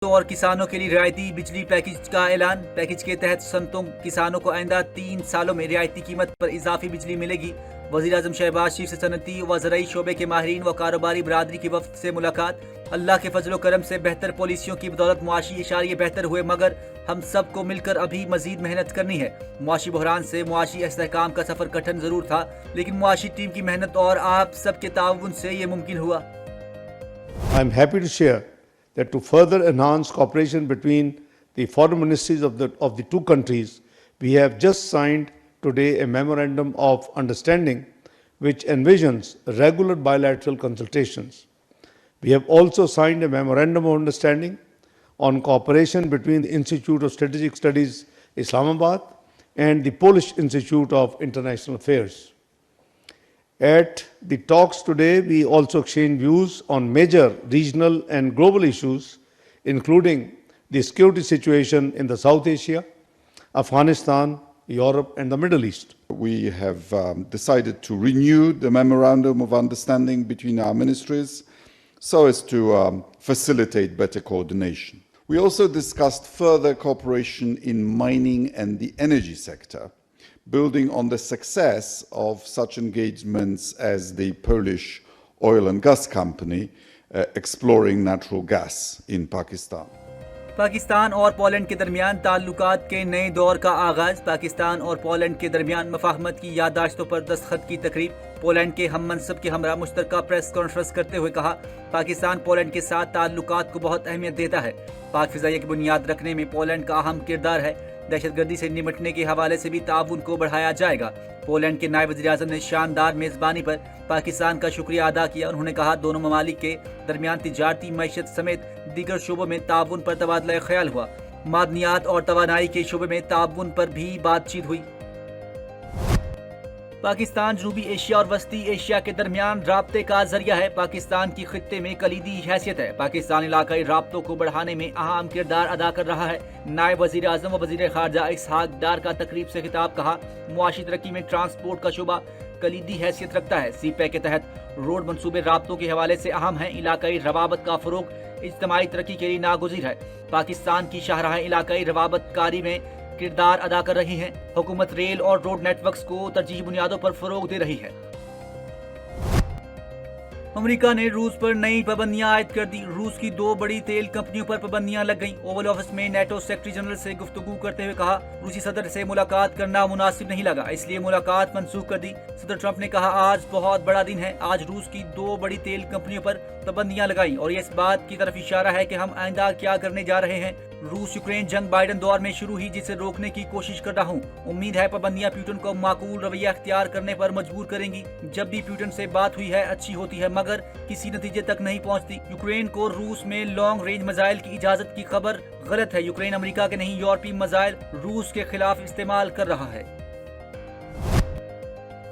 اور کسانوں کے لیے رعایتی بجلی پیکیج کا اعلان۔ پیکیج کے تحت صنعتوں کسانوں کو آئندہ 3 سالوں میں رعایتی قیمت پر اضافی بجلی ملے گی۔ وزیر اعظم شہباز شریف سے صنعتی و زرعی شعبے کے ماہرین و کاروباری برادری کے وفد سے ملاقات۔ اللہ کے فضل و کرم سے بہتر پالیسیوں کی بدولت معاشی اشاریے بہتر ہوئے، مگر ہم سب کو مل کر ابھی مزید محنت کرنی ہے۔ معاشی بحران سے معاشی استحکام کا سفر کٹھن ضرور تھا، لیکن معاشی ٹیم کی محنت اور آپ سب کے تعاون سے یہ ممکن ہوا۔ I am happy to share that to further enhance cooperation between the foreign ministries of the two countries, we have just signed today a memorandum of understanding which envisions regular bilateral consultations. We have also signed a memorandum of understanding on cooperation between the Institute of Strategic Studies, Islamabad, and the Polish Institute of International Affairs. At the talks today, we also exchanged views on major regional and global issues, including the security situation in the South Asia, Afghanistan, Europe, and the Middle East. We have decided to renew the memorandum of understanding between our ministries so as to facilitate better coordination. We also discussed further cooperation in mining and the energy sector, building on the success of such engagements as the Polish oil and gas company exploring natural gas in Pakistan. Pakistan اور Poland کے درمیان تعلقات کے نئے دور کا آغاز۔ پاکستان اور پولینڈ کے درمیان مفاہمت کی یادداشتوں پر دستخط کی تقریب۔ پولینڈ کے ہم منصب کے ہمراہ مشترکہ پریس کانفرنس کرتے ہوئے کہا، پاکستان پولینڈ کے ساتھ تعلقات کو بہت اہمیت دیتا ہے۔ پاک فضائیہ کی بنیاد رکھنے میں پولینڈ کا اہم کردار ہے۔ دہشت گردی سے نمٹنے کے حوالے سے بھی تعاون کو بڑھایا جائے گا۔ پولینڈ کے نائب وزیر اعظم نے شاندار میزبانی پر پاکستان کا شکریہ ادا کیا۔ انہوں نے کہا، دونوں ممالک کے درمیان تجارتی، معیشت سمیت دیگر شعبوں میں تعاون پر تبادلہ خیال ہوا۔ معدنیات اور توانائی کے شعبے میں تعاون پر بھی بات چیت ہوئی۔ پاکستان جنوبی ایشیا اور وسطی ایشیا کے درمیان رابطے کا ذریعہ ہے۔ پاکستان کی خطے میں کلیدی حیثیت ہے۔ پاکستان علاقائی رابطوں کو بڑھانے میں اہم کردار ادا کر رہا ہے۔ نائب وزیر اعظم و وزیر خارجہ اسحاق ڈار کا تقریب سے خطاب کہا، معاشی ترقی میں ٹرانسپورٹ کا شعبہ کلیدی حیثیت رکھتا ہے۔ سی پیک کے تحت روڈ منصوبے رابطوں کے حوالے سے اہم ہیں۔ علاقائی روابط کا فروغ اجتماعی ترقی کے لیے ناگزیر ہے۔ پاکستان کی شاہراہیں علاقائی روابط کاری میں کردار ادا کر رہی ہیں۔ حکومت ریل اور روڈ نیٹ ورکس کو ترجیحی بنیادوں پر فروغ دے رہی ہے۔ امریکہ نے روس پر نئی پابندیاں عائد کر دی۔ روس کی 2 بڑی تیل کمپنیوں پر پابندیاں لگ گئیں۔ اوول آفس میں نیٹو سیکرٹری جنرل سے گفتگو کرتے ہوئے کہا، روسی صدر سے ملاقات کرنا مناسب نہیں لگا، اس لیے ملاقات منسوخ کر دی۔ صدر ٹرمپ نے کہا، آج بہت بڑا دن ہے، آج روس کی 2 بڑی تیل کمپنیوں پر پابندیاں لگائیں، اور یہ اس بات کی طرف اشارہ ہے کہ ہم آئندہ کیا کرنے جا رہے ہیں۔ روس یوکرین جنگ بائیڈن دور میں شروع ہوئی، جسے روکنے کی کوشش کر رہا ہوں۔ امید ہے پابندیاں پیوٹن کو معقول رویہ اختیار کرنے پر مجبور کریں گی۔ جب بھی پیوٹن سے بات ہوئی ہے اچھی ہوتی ہے، مگر کسی نتیجے تک نہیں پہنچتی۔ یوکرین کو روس میں لانگ رینج میزائل کی اجازت کی خبر غلط ہے۔ یوکرین امریکہ کے نہیں، یورپی میزائل روس کے خلاف استعمال کر رہا ہے۔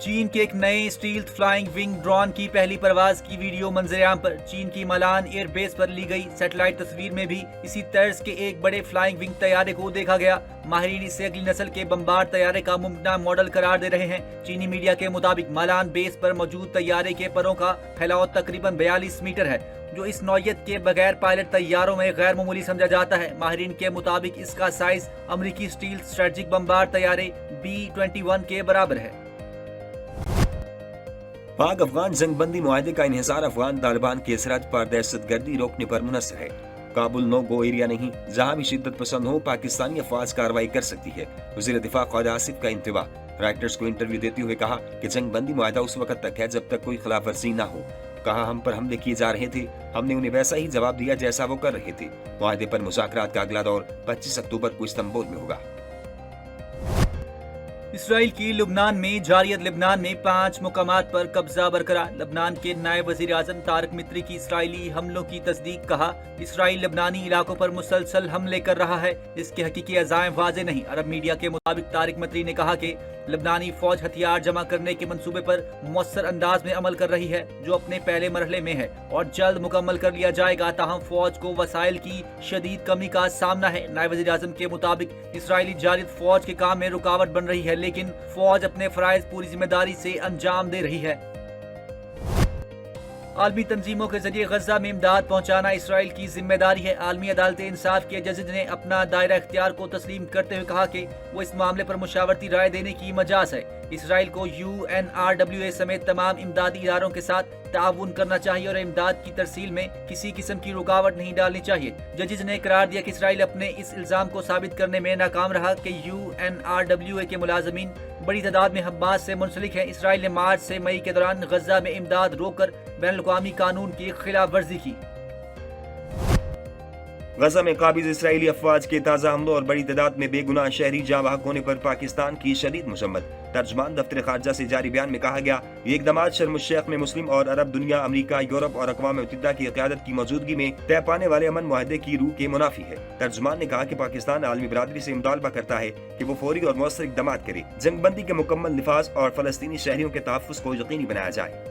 چین کے ایک نئے اسٹیلتھ فلائنگ ونگ ڈرون کی پہلی پرواز کی ویڈیو منظر عام پر چین کی مالان ایئر بیس پر لی گئی۔ سیٹلائٹ تصویر میں بھی اسی طرز کے ایک بڑے فلائنگ ونگ طیارے کو دیکھا گیا۔ ماہرین اسے اگلی نسل کے بمبارڈ طیارے کا ممکنہ ماڈل قرار دے رہے ہیں۔ چینی میڈیا کے مطابق مالان بیس پر موجود طیارے کے پروں کا پھیلاؤ تقریباً 42 میٹر ہے، جو اس نوعیت کے بغیر پائلٹ طیاروں میں غیر معمولی سمجھا جاتا ہے۔ ماہرین کے مطابق اس کا سائز امریکی اسٹیلتھ اسٹریٹجک بمبارڈ طیارے B-21 کے برابر ہے۔ پاک افغان جنگ بندی معاہدے کا انحصار افغان طالبان کی سرحد پر دہشت گردی روکنے پر منحصر ہے۔ کابل نو گو ایریا نہیں، جہاں بھی شدت پسند ہو پاکستانی افواج کارروائی کر سکتی ہے۔ وزیر دفاع خواجہ آصف کا انتباہ۔ رائٹرز کو انٹرویو دیتے ہوئے کہا کہ جنگ بندی معاہدہ اس وقت تک ہے جب تک کوئی خلاف ورزی نہ ہو۔ کہا، ہم پر حملے کیے جا رہے تھے، ہم نے انہیں ویسا ہی جواب دیا جیسا وہ کر رہے تھے۔ معاہدے پر مذاکرات کا اگلا دور 25 اکتوبر کو استنبول میں ہوگا۔ اسرائیل کی لبنان میں جارحیت۔ لبنان میں 5 مقامات پر قبضہ برقرار۔ لبنان کے نائب وزیر اعظم طارق مطری کی اسرائیلی حملوں کی تصدیق۔ کہا، اسرائیل لبنانی علاقوں پر مسلسل حملے کر رہا ہے، اس کے حقیقی عزائم واضح نہیں۔ عرب میڈیا کے مطابق طارق مطری نے کہا کہ لبنانی فوج ہتھیار جمع کرنے کے منصوبے پر مؤثر انداز میں عمل کر رہی ہے، جو اپنے پہلے مرحلے میں ہے اور جلد مکمل کر لیا جائے گا۔ تاہم فوج کو وسائل کی شدید کمی کا سامنا ہے۔ نائب وزیر اعظم کے مطابق اسرائیلی جارحیت فوج کے کام میں رکاوٹ بن رہی ہے، لیکن فوج اپنے فرائض پوری ذمہ داری سے انجام دے رہی ہے۔ عالمی تنظیموں کے ذریعے غزہ میں امداد پہنچانا اسرائیل کی ذمہ داری ہے۔ عالمی عدالت انصاف کے جج نے اپنا دائرہ اختیار کو تسلیم کرتے ہوئے کہا کہ وہ اس معاملے پر مشاورتی رائے دینے کی مجاز ہے۔ اسرائیل کو UNRWA سمیت تمام امدادی اداروں کے ساتھ تعاون کرنا چاہیے اور امداد کی ترسیل میں کسی قسم کی رکاوٹ نہیں ڈالنی چاہیے۔ ججز نے قرار دیا کہ اسرائیل اپنے اس الزام کو ثابت کرنے میں ناکام رہا کہ UNRWA کے ملازمین بڑی تعداد میں حماس سے منسلک ہیں۔ اسرائیل نے مارچ سے مئی کے دوران غزہ میں امداد روک کر بین الاقوامی قانون کی خلاف ورزی کی۔ غزہ میں قابض اسرائیلی افواج کے تازہ حملوں اور بڑی تعداد میں بے گناہ شہری جاں بحق ہونے پر پاکستان کی شدید مذمت۔ ترجمان دفتر خارجہ سے جاری بیان میں کہا گیا، یہ اقدامات شرم الشیخ میں مسلم اور عرب دنیا، امریکہ، یورپ اور اقوام متحدہ کی قیادت کی موجودگی میں طے پانے والے امن معاہدے کی روح کے منافی ہے۔ ترجمان نے کہا کہ پاکستان عالمی برادری سے مطالبہ کرتا ہے کہ وہ فوری اور مؤثر اقدامات کرے، جنگ بندی کے مکمل نفاذ اور فلسطینی شہریوں کے تحفظ کو یقینی بنایا جائے۔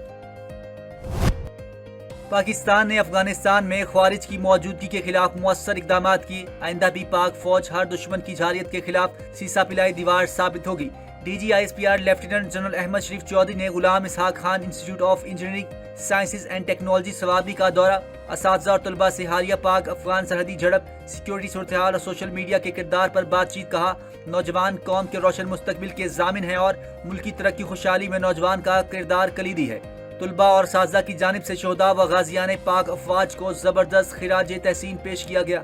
پاکستان نے افغانستان میں خوارج کی موجودگی کے خلاف مؤثر اقدامات کیے۔ آئندہ بھی پاک فوج ہر دشمن کی جارحیت کے خلاف سیسا پلائی دیوار ثابت ہوگی۔ DGISPR lieutenant general Ahmed Sharif Chaudhry نے Ghulam Ishaq Khan institute of engineering sciences and technology Swabi کا دورہ، اساتذہ اور طلباء سے حالیہ پاک افغان سرحدی جھڑپ، سیکیورٹی صورتحال اور سوشل میڈیا کے کردار پر بات چیت۔ کہا، نوجوان قوم کے روشن مستقبل کے ضامن ہیں اور ملکی ترقی خوشحالی میں نوجوان کا کردار کلیدی ہے۔ طلباء اور اساتذہ کی جانب سے شہداء و غازیان پاک افواج کو زبردست خراج تحسین پیش کیا گیا۔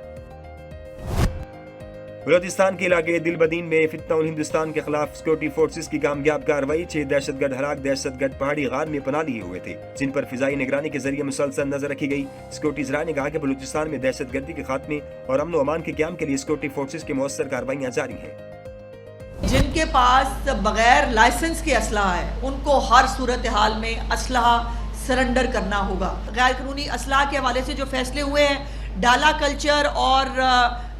بلوچستان کے علاقے دل بدین میں فتنہ ہندوستان کے خلاف سیکورٹی فورسز کی کامیاب کارروائی، 6 دہشت گرد ہلاک۔ دہشت گرد پہاڑی غار میں پناہ لیے ہوئے تھے جن پر فضائی نگرانی کے ذریعے مسلسل نظر رکھی گئی۔ سیکورٹی ذرائع نے کہا کہ بلوچستان میں دہشت گردی کے خاتمے اور امن و امان کے قیام کے لیے سیکورٹی فورسز کی مؤثر کارروائیاں جاری ہیں۔ جن کے پاس بغیر لائسنس کے اسلحہ ہے ان کو ہر صورتحال میں اسلحہ سرنڈر کرنا ہوگا۔ غیر قانونی اسلحہ کے حوالے سے جو فیصلے ہوئے ہیں، ڈالا کلچر اور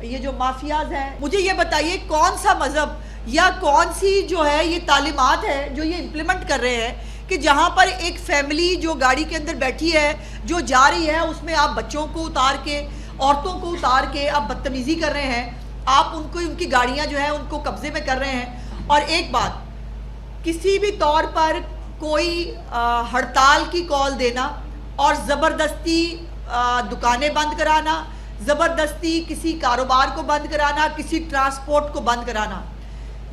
یہ جو مافیاز ہیں، مجھے یہ بتائیے کون سا مذہب یا کون سی جو ہے یہ تعلیمات ہے جو یہ امپلیمنٹ کر رہے ہیں کہ جہاں پر ایک فیملی جو گاڑی کے اندر بیٹھی ہے جو جا رہی ہے، اس میں آپ بچوں کو اتار کے، عورتوں کو اتار کے آپ بدتمیزی کر رہے ہیں، آپ ان کی گاڑیاں جو ہیں ان کو قبضے میں کر رہے ہیں۔ اور ایک بات، کسی بھی طور پر کوئی ہڑتال کی کال دینا اور زبردستی دکانیں بند کرانا، زبردستی کسی کاروبار کو بند کرانا، کسی ٹرانسپورٹ کو بند کرانا،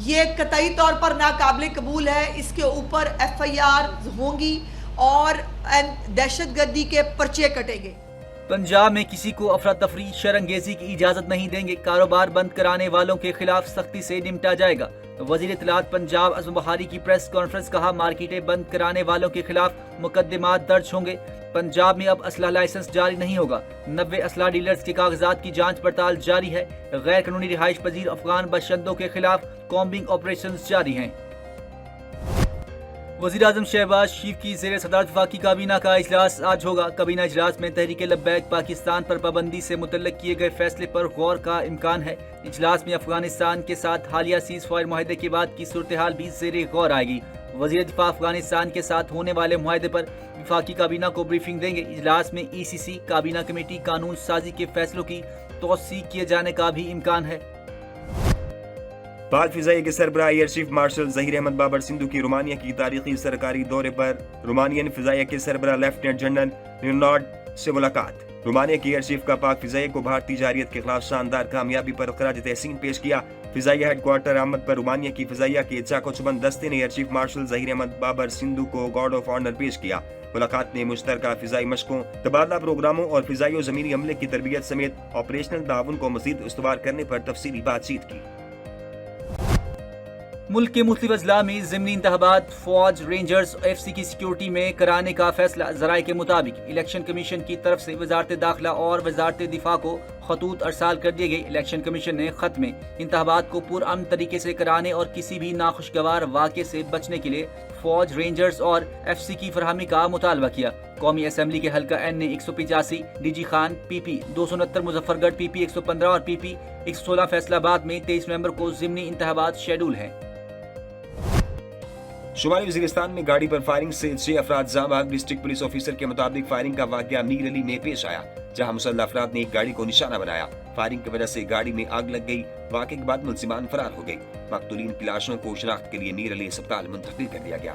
یہ قطعی طور پر ناقابل قبول ہے۔ اس کے اوپر FIR ہوں گی اور دہشت گردی کے پرچے کٹیں گے۔ پنجاب میں کسی کو افراتفری شرانگیزی کی اجازت نہیں دیں گے، کاروبار بند کرانے والوں کے خلاف سختی سے نمٹا جائے گا۔ وزیر اطلاعات پنجاب عظم بہاری کی پریس کانفرنس، کہا، مارکیٹیں بند کرانے والوں کے خلاف مقدمات درج ہوں گے۔ پنجاب میں اب اسلحہ لائسنس جاری نہیں ہوگا۔ 90 اسلحہ ڈیلرز کے کاغذات کی جانچ پڑتال جاری ہے۔ غیر قانونی رہائش پذیر افغان باشندوں کے خلاف کامبنگ آپریشنز جاری ہیں۔ وزیراعظم شہباز شریف کی زیر صدارت وفاقی کابینہ کا اجلاس آج ہوگا۔ کابینہ اجلاس میں تحریک لبیک پاکستان پر پابندی سے متعلق کیے گئے فیصلے پر غور کا امکان ہے۔ اجلاس میں افغانستان کے ساتھ حالیہ سیز فائر معاہدے کے بعد کی صورتحال بھی زیر غور آئے گی۔ وزیر دفاع افغانستان کے ساتھ ہونے والے معاہدے پر وفاقی کابینہ کو بریفنگ دیں گے۔ اجلاس میں ECC کابینہ کمیٹی قانون سازی کے فیصلوں کی توثیق کیے جانے کا بھی امکان ہے۔ پاک فضائیہ کے سربراہ air chief marshal Zaheer Ahmed Babar Sidhu کی رومانیہ کی تاریخی سرکاری دورے پر رومانین فضائیہ کے سربراہ لیفٹیننٹ جنرل لینارڈ سے ملاقات۔ رومانیہ کے ایئر چیف کا پاک فضائیہ کو بھارتی جارحیت کے خلاف شاندار کامیابی پر خراج تحسین پیش کیا۔ فضائیہ ہیڈ کوارٹر آمد پر رومانیہ کی فضائیہ کے چاقو چبند دستے نے air chief marshal Zaheer Ahmed Babar Sidhu کو گارڈ آف آنر پیش کیا۔ ملاقات میں مشترکہ فضائی مشقوں، تبادلہ پروگراموں اور فضائی و زمینی عملے کی تربیت سمیت آپریشنل تعاون کو مزید استوار کرنے پر تفصیلی بات چیت کی۔ ملک کے مختلف اضلاع میں ضمنی انتخابات فوج، رینجرز، FC کی سیکیورٹی میں کرانے کا فیصلہ۔ ذرائع کے مطابق الیکشن کمیشن کی طرف سے وزارت داخلہ اور وزارت دفاع کو خطوط ارسال کر دیے گئے۔ الیکشن کمیشن نے خط میں انتخابات کو پرامن طریقے سے کرانے اور کسی بھی ناخوشگوار واقعے سے بچنے کے لیے فوج، رینجرز اور FC کی فراہمی کا مطالبہ کیا۔ قومی اسمبلی کے حلقہ N 185 DG Khan PP 269 Muzaffar گڑھ PP 115 اور PP 116 فیصل آباد میں 23 نومبر کو ضمنی انتخابات شیڈول ہیں۔ شمالی وزیرستان میں گاڑی پر فائرنگ سے 6 افراد جاں بحق۔ ڈسٹرکٹ پولیس آفیسر کے مطابق فائرنگ کا واقعہ میر علی میں پیش آیا جہاں مسلح افراد نے ایک گاڑی کو نشانہ بنایا۔ فائرنگ کی وجہ سے گاڑی میں آگ لگ گئی۔ واقعے کے بعد ملزمان فرار ہو گئے۔ مقتولین کی لاشوں کو شناخت کے لیے میر علی اسپتال منتقل کر دیا گیا۔